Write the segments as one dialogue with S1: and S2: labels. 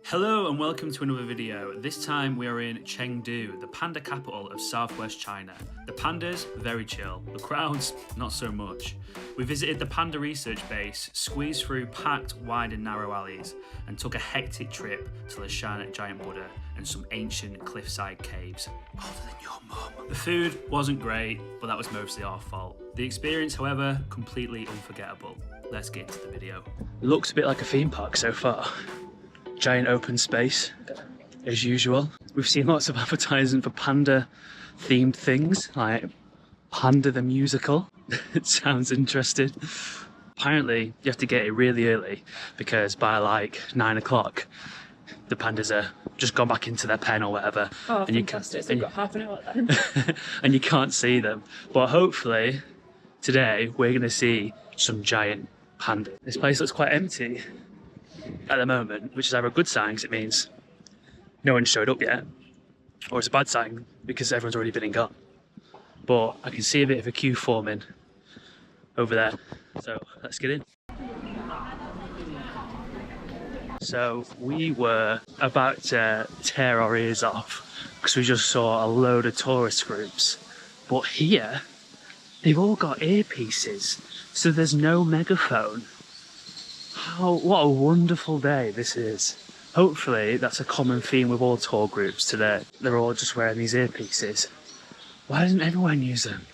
S1: Hello and welcome to another video. This time we are in Chengdu, the panda capital of southwest China. The pandas, very chill. The crowds, not so much. We visited the Panda Research Base, squeezed through packed, wide and narrow alleys, and took a hectic trip to Leshan Giant Buddha and some ancient cliffside caves. Older than your mum. The food wasn't great, but that was mostly our fault. The experience, however, completely unforgettable. Let's get into the video. It looks a bit like a theme park so far. Giant open space, as usual. We've seen lots of advertising for panda themed things, like Panda the Musical. It sounds interesting. Apparently, you have to get it really early because by like 9 o'clock, the pandas are just gone back into their pen or whatever.
S2: Oh,
S1: and
S2: fantastic. They've got half an hour then.
S1: And you can't see them. But hopefully, today, we're going to see some giant pandas. This place looks quite empty at the moment, which is either a good sign because it means no one showed up yet, or it's a bad sign because everyone's already been and gone. But I can see a bit of a queue forming over there, so let's get in. So we were about to tear our ears off because we just saw a load of tourist groups, but here they've all got earpieces, so there's no megaphone. What a wonderful day this is. Hopefully that's a common theme with all tour groups today. They're all just wearing these earpieces. Why doesn't everyone use them?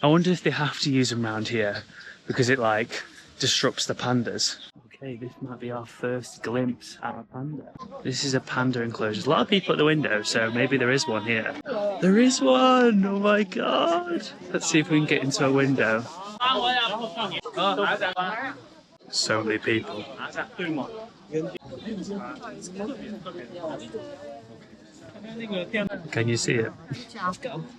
S1: I wonder if they have to use them around here because it like disrupts the pandas. Okay, this might be our first glimpse at a panda. This is a panda enclosure. There's a lot of people at the window, so maybe there is one here. There is one! Oh my god! Let's see if we can get into a window. So many people. Can you see it?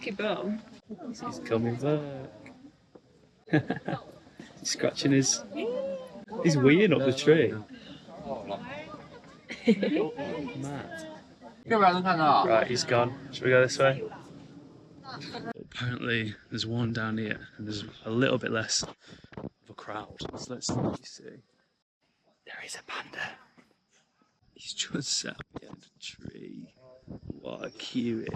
S2: Keep it on.
S1: He's coming back. He's scratching his... He's weeing up the tree. Mad. Right, he's gone. Should we go this way? Apparently there's one down here and there's a little bit less of a crowd. So let's see. There is a panda. He's just sat behind a tree. What a cutie.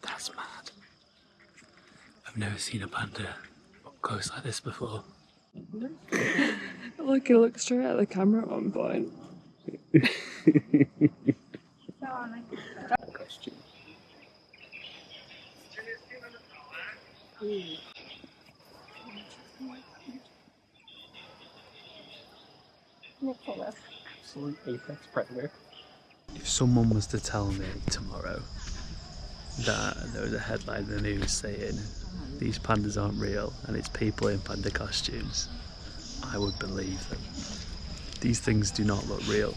S1: That's mad. I've never seen a panda up close like this before.
S2: Like he looked straight at the camera at one point.
S1: Costume. Excellent apex predator. If someone was to tell me tomorrow that there was a headline in the news saying these pandas aren't real and it's people in panda costumes, I would believe them. These things do not look real.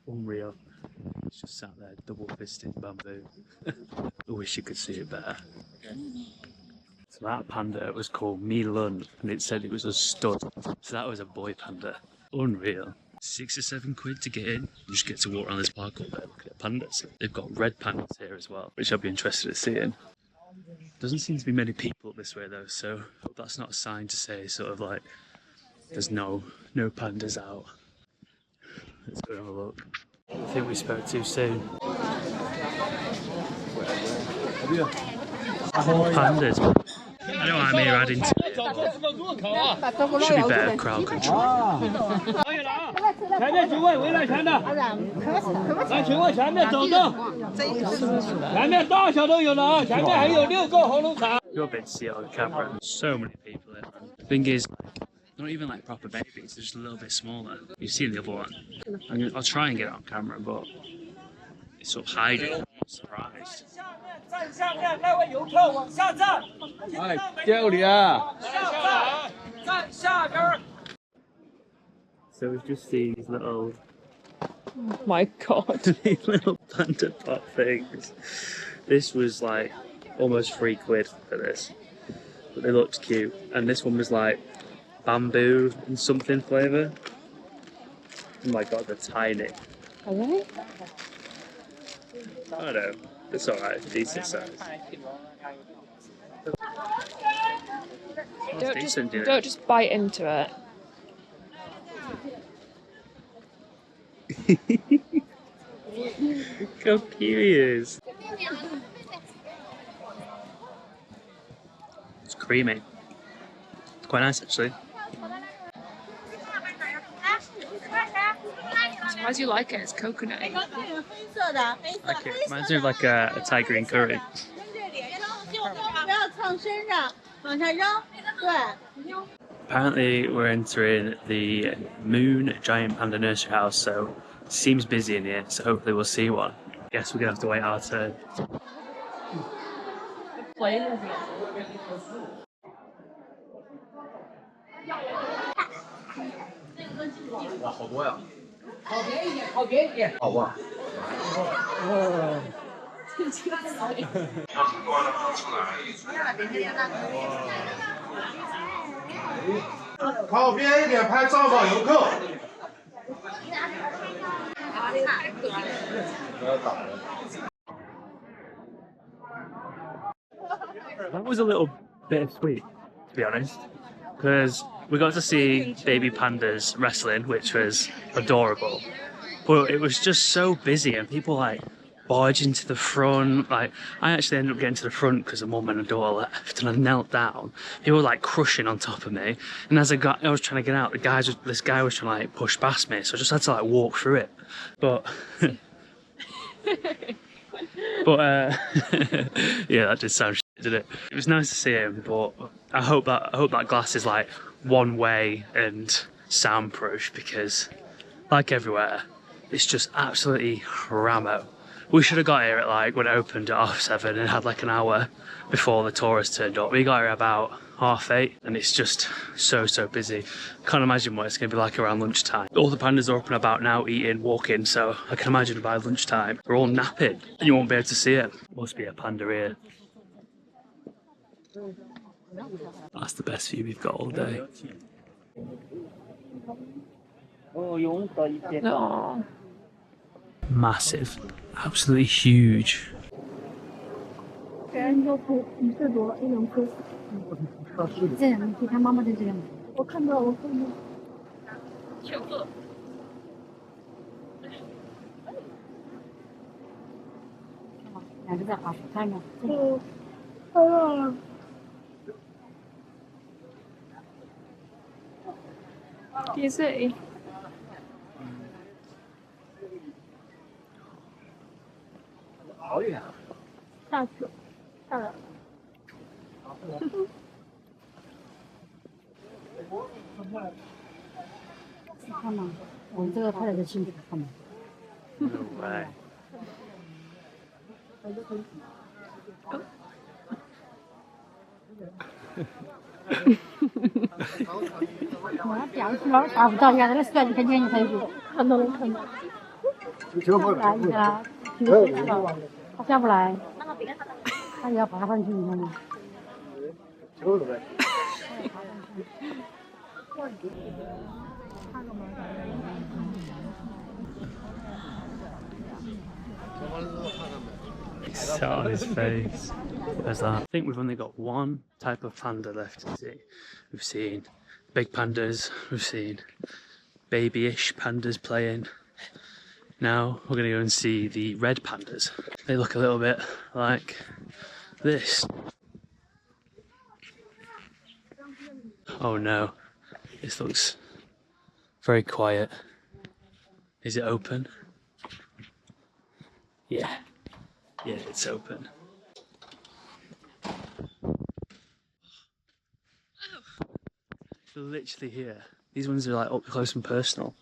S1: Unreal. It's just sat there double fisted bamboo. I wish you could see it better. So that panda was called Mi Lun and it said it was a stud. So that was a boy panda. Unreal. 6 or 7 quid to get in. You just get to walk around this park all day looking at pandas. They've got red pandas here as well, which I'd be interested in seeing. Doesn't seem to be many people this way though, so that's not a sign to say sort of like there's no pandas out. Let's go have a look. I think we spoke too soon. Pandas. I know I'm here adding to it. Should be better crowd control. You're a bit see on camera. So many people here. The thing is, not even like proper babies, they're just a little bit smaller. You've seen the other one. I'll try and get it on camera, but it's sort of hiding. I'm surprised. So we've just seen these little...
S2: Oh my god.
S1: these little panda pop things. This was like almost £3 for this. But they looked cute. And this one was like bamboo and something flavour. Oh my god, they're tiny.
S2: Are they?
S1: Oh no, it's alright, decent size. That's decent, you know.
S2: Don't just bite into it.
S1: Look how cute he is. It's creamy. It's quite nice actually.
S2: Why do you like it? It's coconutty.
S1: Like it reminds me of like a Thai green curry. Apparently we're entering the Moon Giant Panda Nursery House, so it seems busy in here, so hopefully we'll see one. Guess we're gonna have to wait our turn. That was a little bittersweet, to be honest, because we got to see baby pandas wrestling, which was adorable, but it was just so busy and people like barging to the front. Like, I actually ended up getting to the front because the mum and the daughter left, and I knelt down. People were like crushing on top of me, and as I was trying to get out, this guy was trying to like push past me, so I just had to like walk through it. But yeah, that did sound shit, didn't it? It was nice to see him, but I hope that glass is like one way and soundproof, because like everywhere, it's just absolutely ramo. We should have got here at like when it opened at 7:30 and had like an hour before the tourists turned up. We got here about 8:30 and it's just so busy. Can't imagine what it's going to be like around lunchtime. All the pandas are up and about now, eating, walking, so I can imagine by lunchtime they're all napping and you won't be able to see it. Must be a panda here. That's the best view we've got all day.
S2: No.
S1: Massive, absolutely huge.
S3: 这样，你可以看妈妈在这样。我看到，我看到。两个在滑水，看到。嗯，看到了。
S2: You see?
S3: Oh 下去，下来。看吗？我们这个太太的幸福，看吗？
S1: No way.
S3: 我要表示了，达不到，原来那是你看见你才有，看到了，看到了。下不来，你看，他下不来，他也要爬上去，你看吗？
S1: Sat on his face. Where's that? I think we've only got one type of panda left to see. We've seen big pandas, we've seen babyish pandas playing. Now we're going to go and see the red pandas. They look a little bit like this. Oh no, this looks very quiet. Is it open? Yeah. Yeah, it's open. They're literally here. These ones are like up close and personal.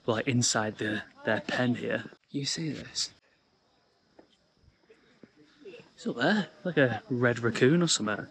S1: Like inside their pen here. You see this? It's up there, like a red raccoon or something.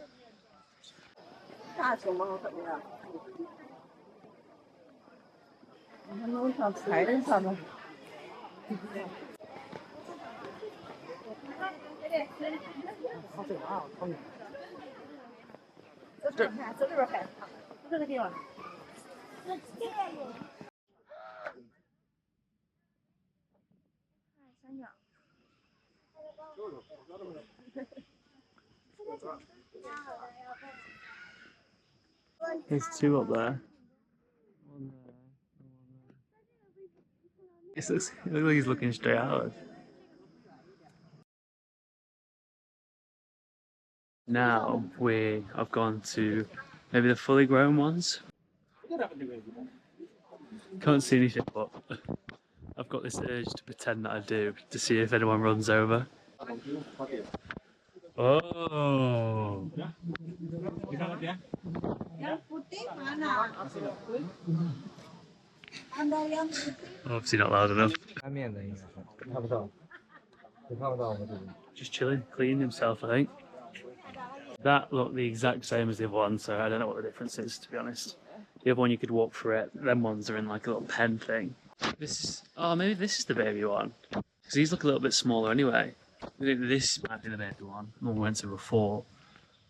S1: There's two up there. It looks like he's looking straight at us. Now we have gone to maybe the fully grown ones. Can't see anything, but I've got this urge to pretend that I do to see if anyone runs over. Oh! Obviously not loud enough. Just chilling, cleaning himself, I think. That looked the exact same as the other one, so I don't know what the difference is, to be honest. The other one you could walk through it. Them ones are in like a little pen thing. This is... oh, maybe this is the baby one. Because these look a little bit smaller anyway. I think this might be the baby one. The one we went to before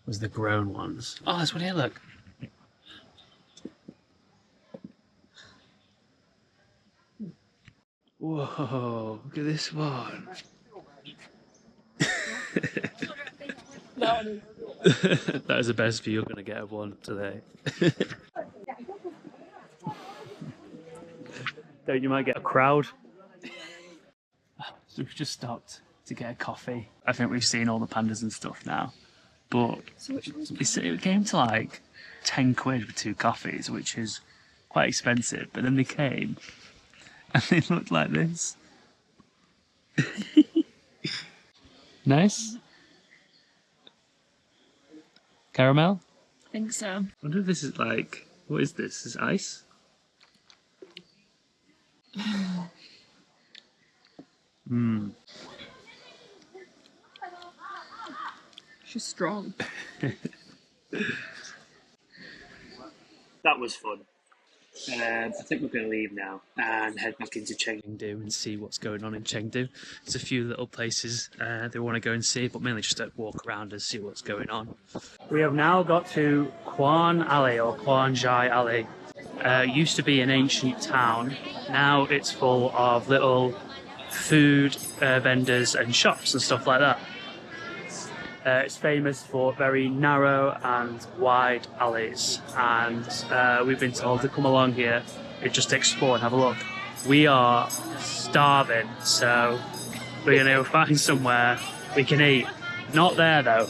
S1: was the grown ones. Oh, there's one here, look. Whoa, look at this one. That is the best view you're going to get of one today. Don't you might get a crowd? So we've just stopped to get a coffee. I think we've seen all the pandas and stuff now. But it came to like 10 quid for 2 coffees, which is quite expensive. But then they came and they looked like this. Nice. Caramel?
S2: I think so.
S1: I wonder if this is like, what is this? Is ice? Mmm.
S2: She's strong.
S1: That was fun. I think we're going to leave now and head back into Chengdu and see what's going on in Chengdu. There's a few little places that we want to go and see, but mainly just to walk around and see what's going on. We have now got to Quan Alley, or Quan Jai Alley. Used to be an ancient town. Now it's full of little food vendors and shops and stuff like that. It's famous for very narrow and wide alleys, and we've been told to come along here and just explore and have a look. We are starving, so we're going to go find somewhere we can eat. Not there though.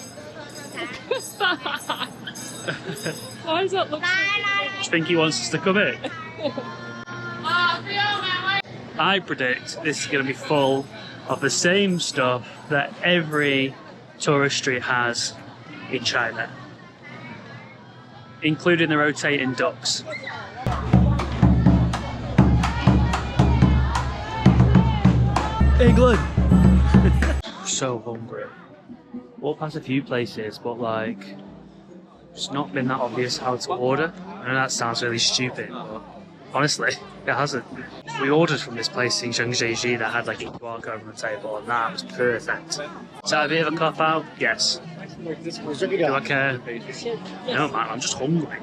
S2: Why does that look so
S1: Do you think he wants us to come in? I predict this is going to be full of the same stuff that every tourist street has in China, including the rotating ducks. England! So hungry. Walked past a few places, but like, it's not been that obvious how to order. I know that sounds really stupid, but honestly, it hasn't. We ordered from this place in Chengdu that had like a QR code on the table, and that was perfect. Is that a bit of a cop out? Yes. Do I care? No man, I'm just hungry.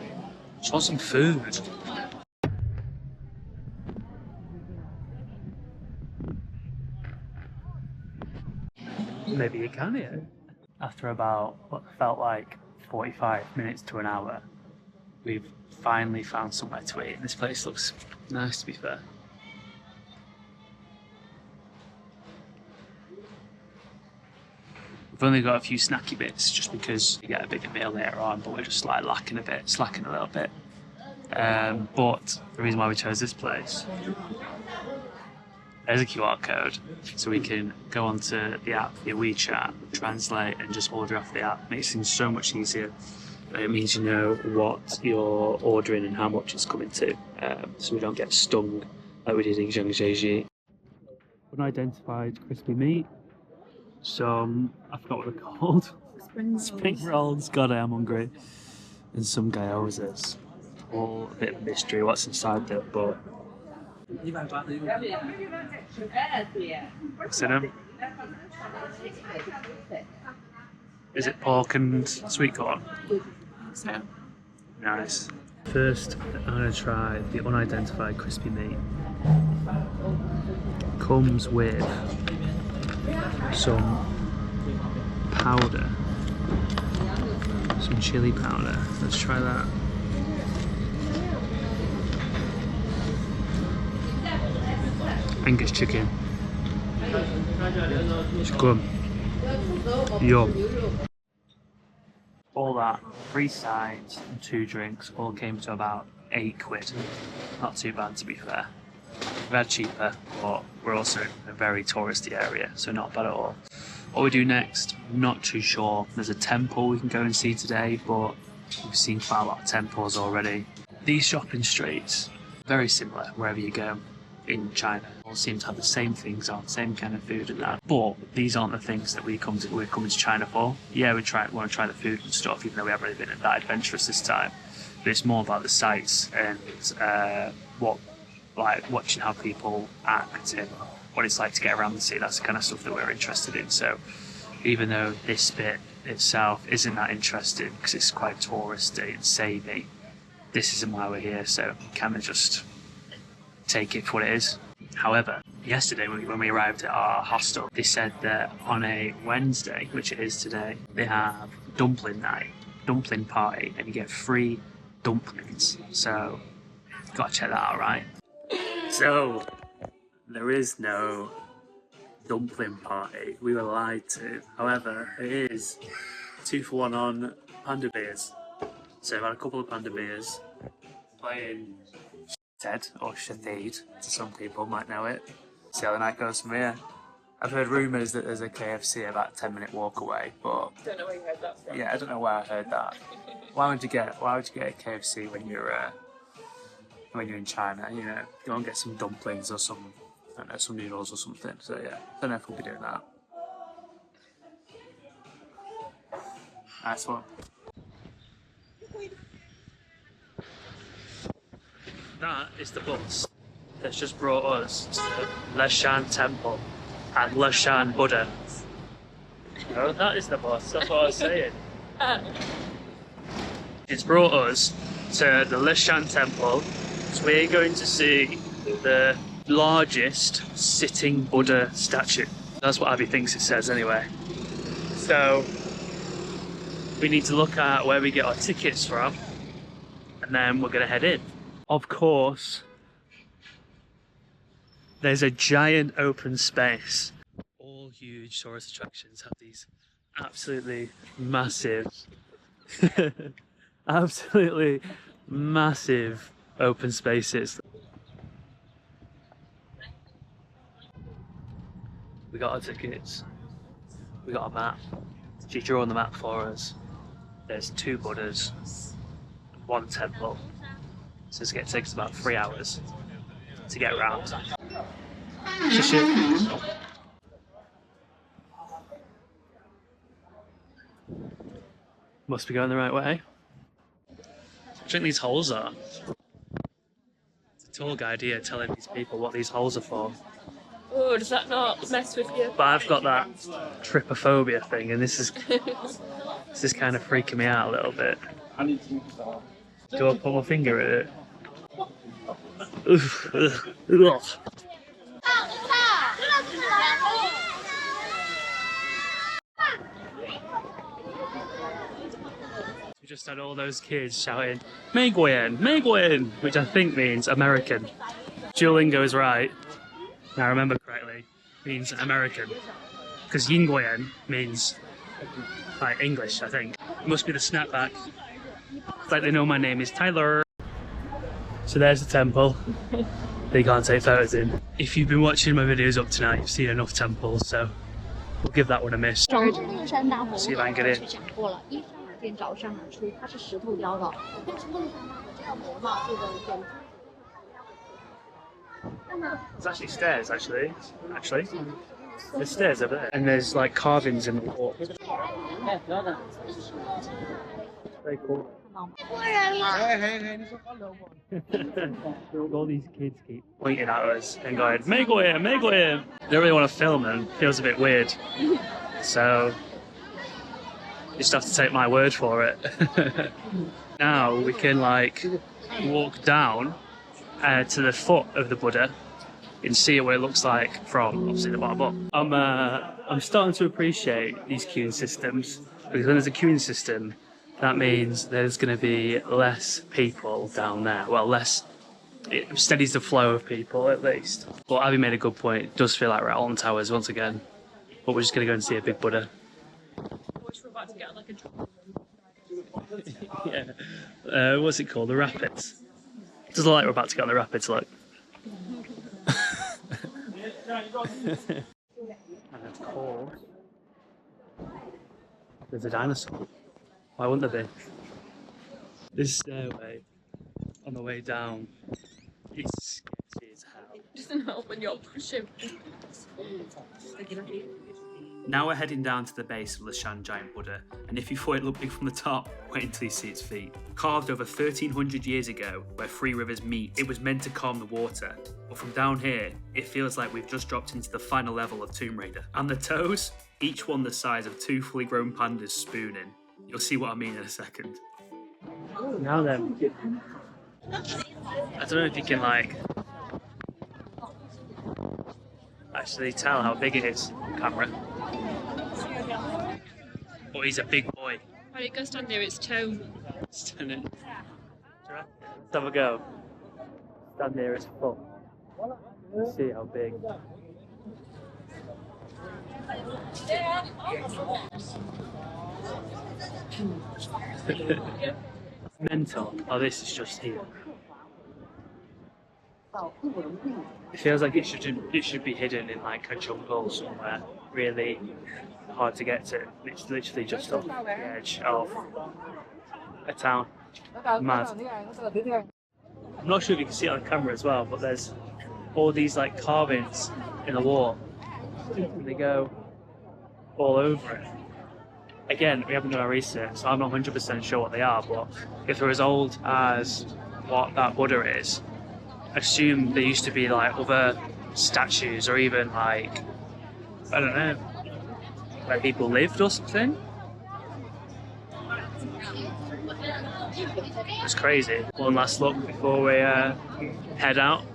S1: Just want some food. Maybe you can here. After about what felt like 45 minutes to an hour, we've finally found somewhere to eat. This place looks nice, to be fair. We've only got a few snacky bits just because we get a bigger meal later on, but we're just like slacking a little bit. But the reason why we chose this place, there's a QR code, so we can go onto the app via WeChat, translate, and just order off the app. Makes things so much easier. It means you know what you're ordering and how much it's coming to, so we don't get stung like we did in Zhangzhiji. Unidentified crispy meat, some, I forgot what they're called, spring rolls, god I am hungry, and some gyozas. All a bit of a mystery what's inside them, but what's in them? Is it pork and sweet corn?
S2: So,
S1: Nice. First, I'm going to try the unidentified crispy meat. Comes with some powder. Some chili powder. Let's try that. Angus chicken. It's good. Yum. All that, 3 sides and 2 drinks, all came to about £8. Not too bad, to be fair. We've had cheaper, but we're also in a very touristy area, so not bad at all. What we do next, I'm not too sure. There's a temple we can go and see today, but we've seen quite a lot of temples already. These shopping streets, very similar wherever you go in China. All seem to have the same things on, same kind of food and that. But these aren't the things that we're coming to China for. Yeah, want to try the food and stuff, even though we haven't really been that adventurous this time. But it's more about the sights and watching how people act and what it's like to get around the city. That's the kind of stuff that we're interested in. So even though this bit itself isn't that interesting because it's quite touristy and samey, this isn't why we're here, so kind of just take it for what it is. However, yesterday when we arrived at our hostel, they said that on a Wednesday, which it is today, they have dumpling night, dumpling party, and you get free dumplings. So, gotta check that out, right? So, there is no dumpling party. We were lied to. However, it is 2 for 1 on Panda beers. So I've had a couple of Panda beers, playing Ted or Shathid, to some people might know it. See how the night goes from here. I've heard rumours that there's a KFC about a 10-minute walk away, but
S2: Don't know where you heard that from.
S1: yeah, I don't know where I heard that. Why would you get a KFC when you're in China? You know, go and get some dumplings or some, I don't know, some noodles or something. So yeah, don't know if we'll be doing that. Nice one. That is the bus that's just brought us to Leshan Temple and Leshan Buddha. No, that is the bus, that's what I was saying. It's brought us to the Leshan Temple, so we're going to see the largest sitting Buddha statue. That's what Abby thinks it says anyway. So we need to look at where we get our tickets from, and then we're going to head in. Of course, there's a giant open space. All huge tourist attractions have these absolutely massive, absolutely massive open spaces. We got our tickets, we got a map. She drew on the map for us. There's 2 Buddhas, 1 temple. So it's going to take us about 3 hours to get around. Must be going the right way. What do you think these holes are? It's a tour guide here telling these people what these holes are for.
S2: Oh, does that not mess with you?
S1: But I've got that trypophobia thing, and this is kind of freaking me out a little bit. Do I put my finger in it? Ugh. We just had all those kids shouting, "Meiguan, Meiguan," which I think means American. Duolingo is right. Now I remember correctly, means American. Because Yingguan means like English, I think. It must be the snapback. It's like they know my name is Tyler. So there's the temple. They can't take photos in. If you've been watching my videos up tonight, you've seen enough temples, so we'll give that one a miss. See if I can get in. There's actually stairs, actually. There's stairs over there. And there's like carvings in the wall. Very cool. All these kids keep pointing at us and going, "Meiguan, Meiguan." They don't really want to film them. It feels a bit weird. So you just have to take my word for it. Now we can like walk down to the foot of the Buddha You can see what it looks like from obviously the bottom up. I'm starting to appreciate these queuing systems, because when there's a queuing system, that means there's going to be less people down there. Well, less. It steadies the flow of people at least. But Abby made a good point. It does feel like we're at Alton Towers once again. But we're just going to go and see a big Buddha.
S2: Which we're about to get like a
S1: Yeah. What's it called? The Rapids. It does look like we're about to get on the Rapids, look. And of course, there's a dinosaur. Why wouldn't there be? This stairway on the way down is sketchy as hell.
S2: doesn't help when you're pushing.
S1: Now we're heading down to the base of Leshan Giant Buddha, and if you thought it looked big from the top, wait until you see its feet. Carved over 1300 years ago, where three rivers meet, it was meant to calm the water. But from down here, it feels like we've just dropped into the final level of Tomb Raider. And the toes? Each one the size of two fully grown pandas spooning. You'll see what I mean in a second. Now then, I don't know if you can actually tell how big it is on camera. But he's a big boy.
S2: Right, it goes down near its toe.
S1: Stand it. Let's have a go. Stand near his foot. See how big. Mental. Oh, this is just here. It feels like it should be hidden in like a jungle somewhere, really hard to get to. It's literally just off the edge of a town. Mad. I'm not sure if you can see it on camera as well, but there's all these like carvings in the wall. They go all over it. Again, we haven't done our research, so I'm not 100% sure what they are, but if they're as old as what that Buddha is, assume there used to be like other statues or even like, I don't know, where people lived or something. It's crazy. One last look before we head out.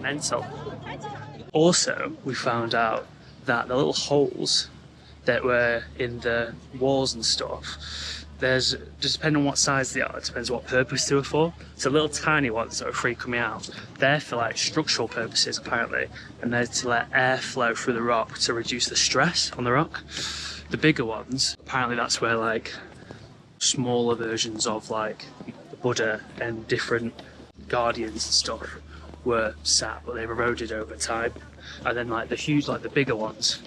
S1: Mental. Also, we found out that the little holes that were in the walls and stuff, there's, just depending on what size they are, it depends what purpose they were for. So little tiny ones that are free coming out, they're for like structural purposes apparently, and they're to let air flow through the rock to reduce the stress on the rock. The bigger ones, apparently that's where like smaller versions of like the Buddha and different guardians and stuff were sat, but they've eroded over time. And then like the huge, like the bigger ones,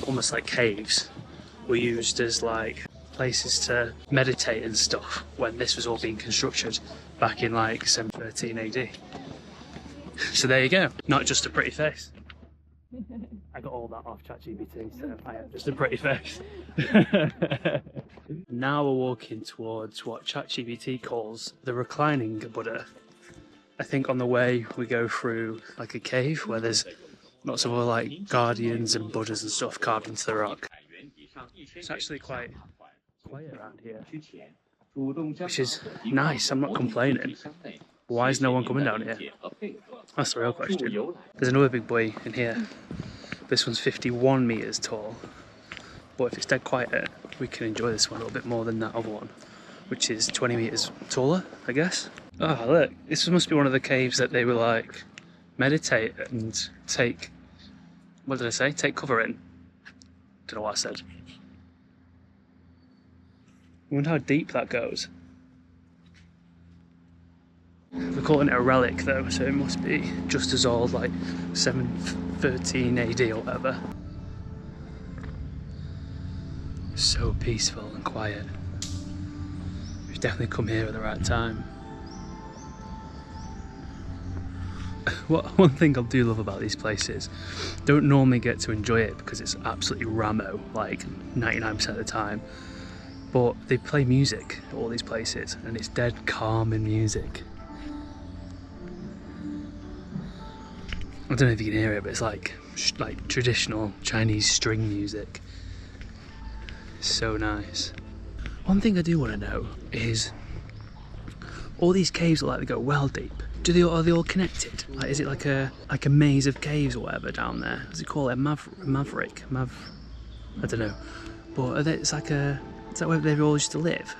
S1: almost like caves, were used as like places to meditate and stuff when this was all being constructed back in like 713 AD. So there you go, not just a pretty face. I got all that off ChatGPT, so I have just a pretty face. Now we're walking towards what ChatGPT calls the reclining Buddha. I think on the way we go through like a cave where there's lots of like guardians and Buddhas and stuff carved into the rock. It's actually quite quiet around here, which is nice. I'm not complaining. Why is no one coming down here? That's the real question. There's another big boy in here. This one's 51 meters tall, but if it's dead quiet, we can enjoy this one a little bit more than that other one, which is 20 meters taller, I guess. Oh look, this must be one of the caves that they were like meditate and take, what did I say? Take cover in. Don't know what I said. I wonder how deep that goes. We're calling it a relic though, so it must be just as old, like 713 AD or whatever. So peaceful and quiet. We've definitely come here at the right time. One thing I do love about these places, don't normally get to enjoy it because it's absolutely ramo, like 99% of the time, but they play music at all these places and it's dead calm in music. I don't know if you can hear it, but it's like traditional Chinese string music. It's so nice. One thing I do want to know is All these caves look like they go well deep. Are they all connected? Like, is it like a maze of caves or whatever down there? What does it call it? Maverick? I don't know. But is that where they all used to live?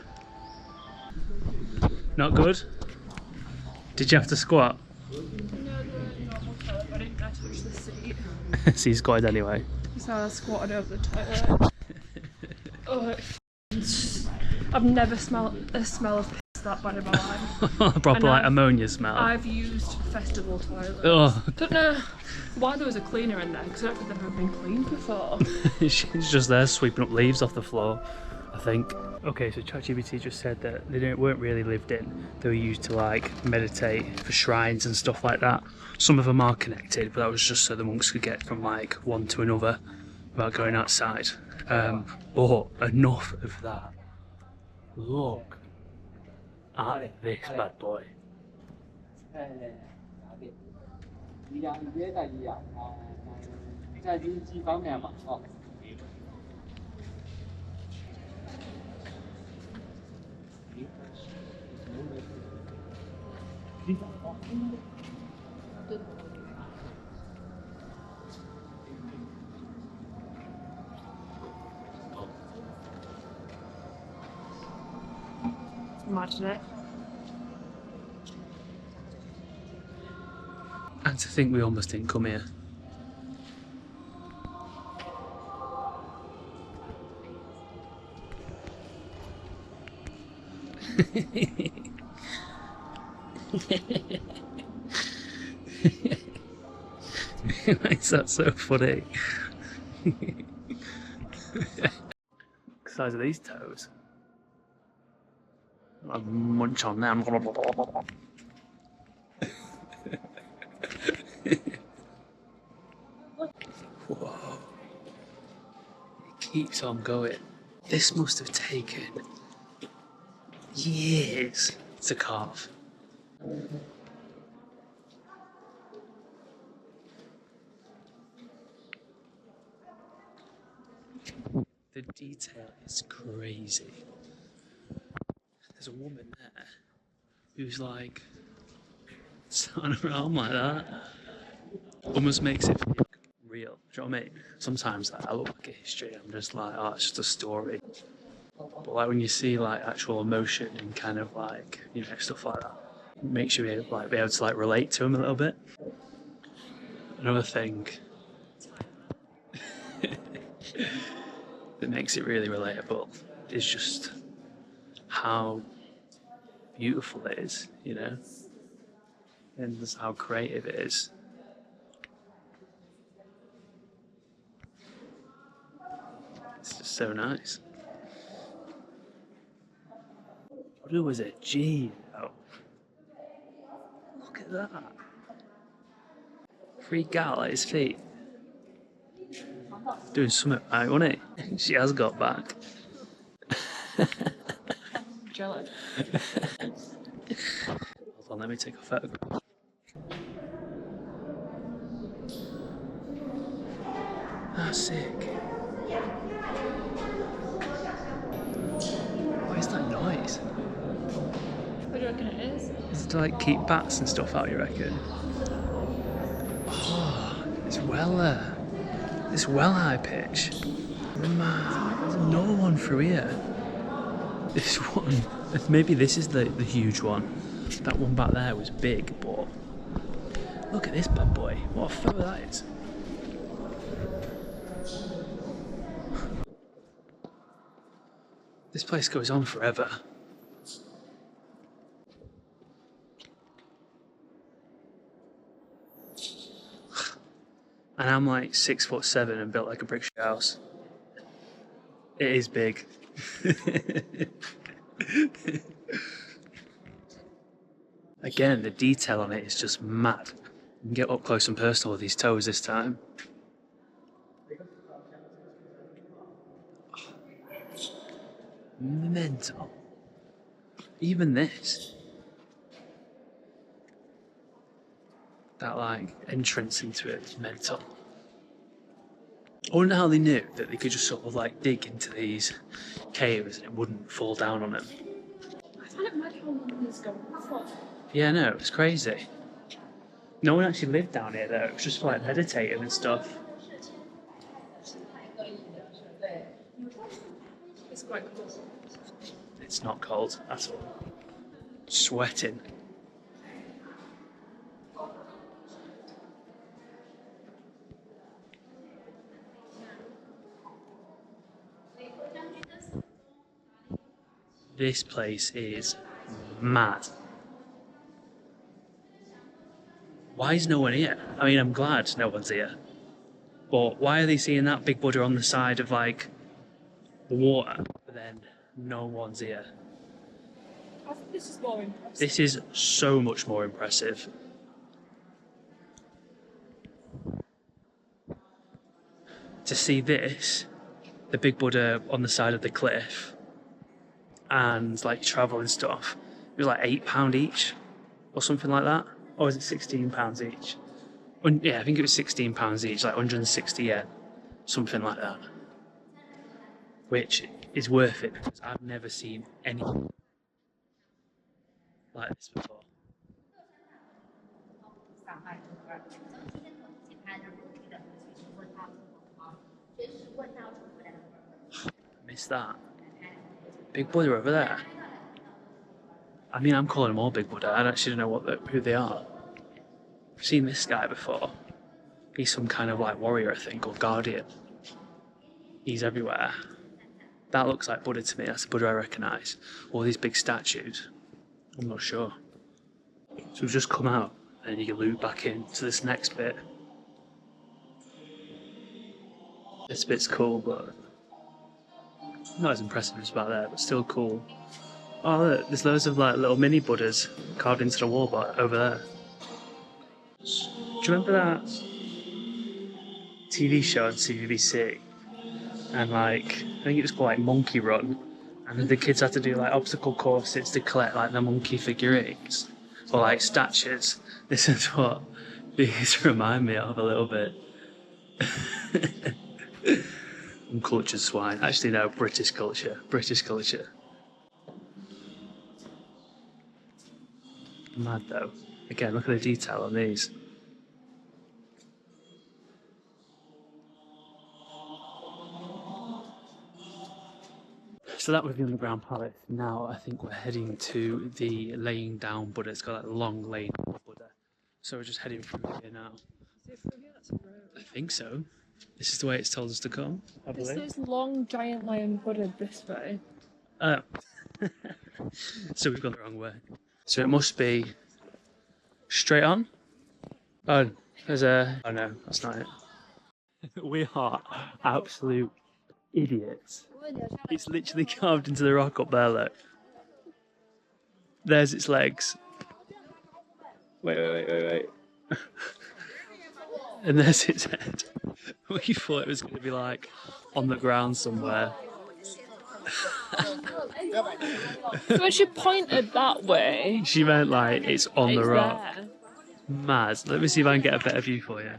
S1: Not good? Did you have to squat?
S2: No, normal toilet. I didn't dare touch the seat.
S1: So you squatted anyway?
S2: So I squatted over the toilet. Oh, I've never smelled a smell of piss that bad in my life.
S1: Proper like ammonia smell.
S2: I've used festival toilets.
S1: Oh.
S2: Don't know why there was a cleaner in there, because I don't think they've ever been cleaned before.
S1: She's just there sweeping up leaves off the floor, I think. Okay, so ChatGPT just said that they weren't really lived in. They were used to like meditate for shrines and stuff like that. Some of them are connected, but that was just so the monks could get from like one to another without going outside. But enough of that. Look at this bad boy.
S2: Imagine it.
S1: And to think we almost didn't come here. Why is that so funny? The size of these toes. I'll munch on them. Whoa. It keeps on going. This must have taken years to carve. The detail is crazy. There's a woman there who's like standing around like that. Almost makes it feel real. Do you know what I mean? Sometimes like, I look back at history, I'm just like, oh, it's just a story. But like when you see like actual emotion and kind of like, you know, stuff like that, it makes you be able to like relate to him a little bit. Another thing that makes it really relatable is just how beautiful it is, you know, and just how creative it is. It's just so nice. Buddha was a G, though. Look at that. Freak out at his feet. Doing something right, wasn't he? She has got back.
S2: Jealous.
S1: Hold on, let me take a photograph. Ah, sick. What is that noise?
S2: What do you reckon it is?
S1: Is it to like keep bats and stuff out, you reckon? Oh, it's well it's well high pitch. Man, there's another one through here. This one, maybe this is the huge one. That one back there was big, but look at this bad boy. What a photo that is. This place goes on forever. And I'm like 6'7" and built like a brick house. It is big. Again, the detail on it is just mad. You can get up close and personal with these toes this time. Mental. Even this. That like entrance into it is mental. I wonder how they knew that they could just sort of like dig into these caves and it wouldn't fall down on them.
S2: I find it mad how long
S1: Yeah, no, it's crazy. No one actually lived down here though. It was just for, like, meditating and stuff.
S2: It's quite cool.
S1: It's not cold at all. Sweating. This place is mad. Why is no one here? I mean, I'm glad no one's here. But why are they seeing that big Buddha on the side of, like, the water, but then no one's here?
S2: I think this is more impressive.
S1: This is so much more impressive. To see this, the big Buddha on the side of the cliff, and like travel and stuff, it was like £8 each, or something like that. Or was it £16 each? Yeah, I think it was £16 each, like 160 yen, something like that. Which is worth it because I've never seen anything like this before. Missed that. Big Buddha over there. I mean, I'm calling them all Big Buddha. I actually don't know who they are. I've seen this guy before. He's some kind of like warrior, I think, or guardian. He's everywhere. That looks like Buddha to me. That's the Buddha I recognise. All these big statues. I'm not sure. So we've just come out and you can loop back into this next bit. This bit's cool, but not as impressive as back there, but still cool. Oh look, there's loads of like little mini Buddhas carved into the wall over there. Do you remember that TV show on CBBC? And like, I think it was called like Monkey Run, and the kids had to do like obstacle courses to collect like the monkey figurines or like statues. This is what these remind me of a little bit. Uncultured swine. Actually, no, British culture. British culture. Mad though. Again, look at the detail on these. So that was the underground palace. Now I think we're heading to the laying down Buddha. It's got that long laying down Buddha. So we're just heading through here now.
S2: Is it from here? That's a road.
S1: I think so. This is the way it's told us to come, I
S2: This
S1: believe.
S2: is long giant lion Buddha this way.
S1: Oh. So we've gone the wrong way. So it must be straight on. Oh, there's a... Oh no, that's not it. We are absolute idiots. It's literally carved into the rock up there, look. There's its legs. Wait. And there's its head. We thought it was going to be like on the ground somewhere.
S2: So when she pointed that way,
S1: She meant like it's on the
S2: it's
S1: rock.
S2: there.
S1: Mad. Let me see if I can get a better view for you.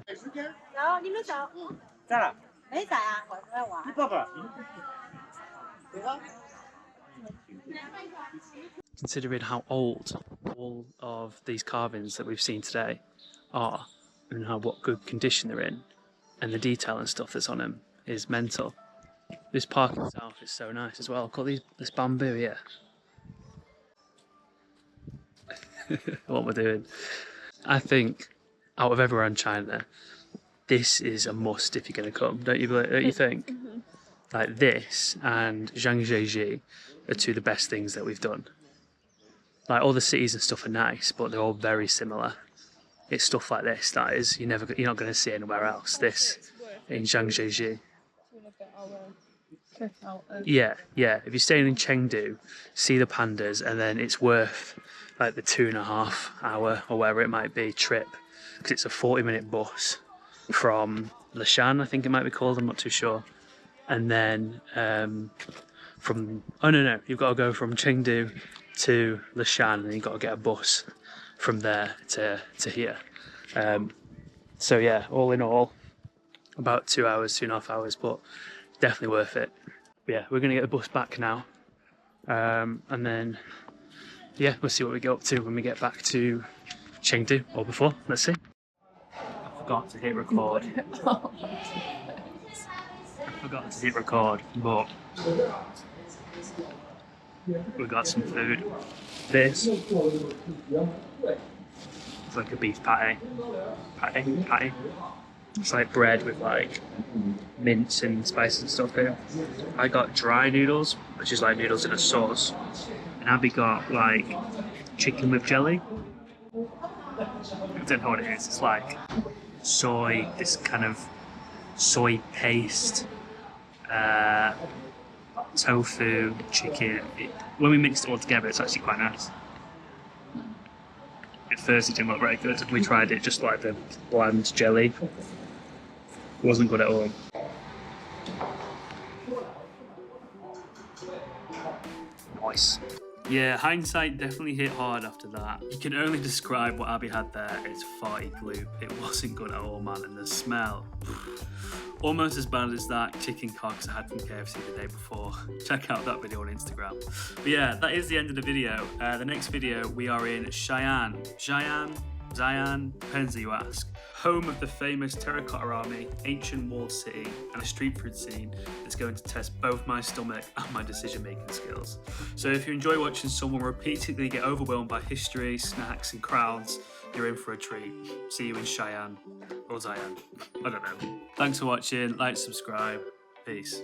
S1: Considering how old all of these carvings that we've seen today are and what good condition they're in and the detail and stuff that's on them is mental. This park itself is so nice as well. Look at this bamboo here. What we're doing. I think out of everywhere in China, this is a must if you're going to come. Don't you think?
S2: Mm-hmm.
S1: Like this and Zhangjiajie are two of the best things that we've done. Like all the cities and stuff are nice, but they're all very similar. It's stuff like this that is you're not going to see anywhere else. This in Zhangjiajie. Yeah. If you're staying in Chengdu, see the pandas, and then it's worth like the 2.5 hour or whatever it might be trip, because it's a 40-minute bus from Leshan, I think it might be called. I'm not too sure. And then you've got to go from Chengdu to Leshan, and you've got to get a bus from there to here. So yeah, all in all, about 2 hours, 2.5 hours, but definitely worth it. But yeah, we're going to get the bus back now, and then yeah, we'll see what we get up to when we get back to Chengdu, or before. Let's see. I forgot to hit record. But we got some food. This is like a beef patty. Patty. It's like bread with like mince and spices and stuff in it. I got dry noodles, which is like noodles in a sauce. And Abby got like chicken with jelly. I don't know what it is. It's like soy, this kind of soy paste, tofu, chicken. When we mixed it all together, it's actually quite nice. At first it didn't look very good. We tried it just like the bland jelly. It wasn't good at all. Nice. Yeah, hindsight definitely hit hard after that. You can only describe what Abby had there as farty gloop. It wasn't good at all, man, and the smell. Almost as bad as that chicken cocks I had from KFC the day before. Check out that video on Instagram. But yeah, that is the end of the video. The next video, we are in Xi'an, depends who you ask. Home of the famous Terracotta Army, ancient walled city, and a street food scene that's going to test both my stomach and my decision-making skills. So if you enjoy watching someone repeatedly get overwhelmed by history, snacks, and crowds, you're in for a treat. See you in Xi'an, or Zion. I don't know. Thanks for watching, like, subscribe, peace.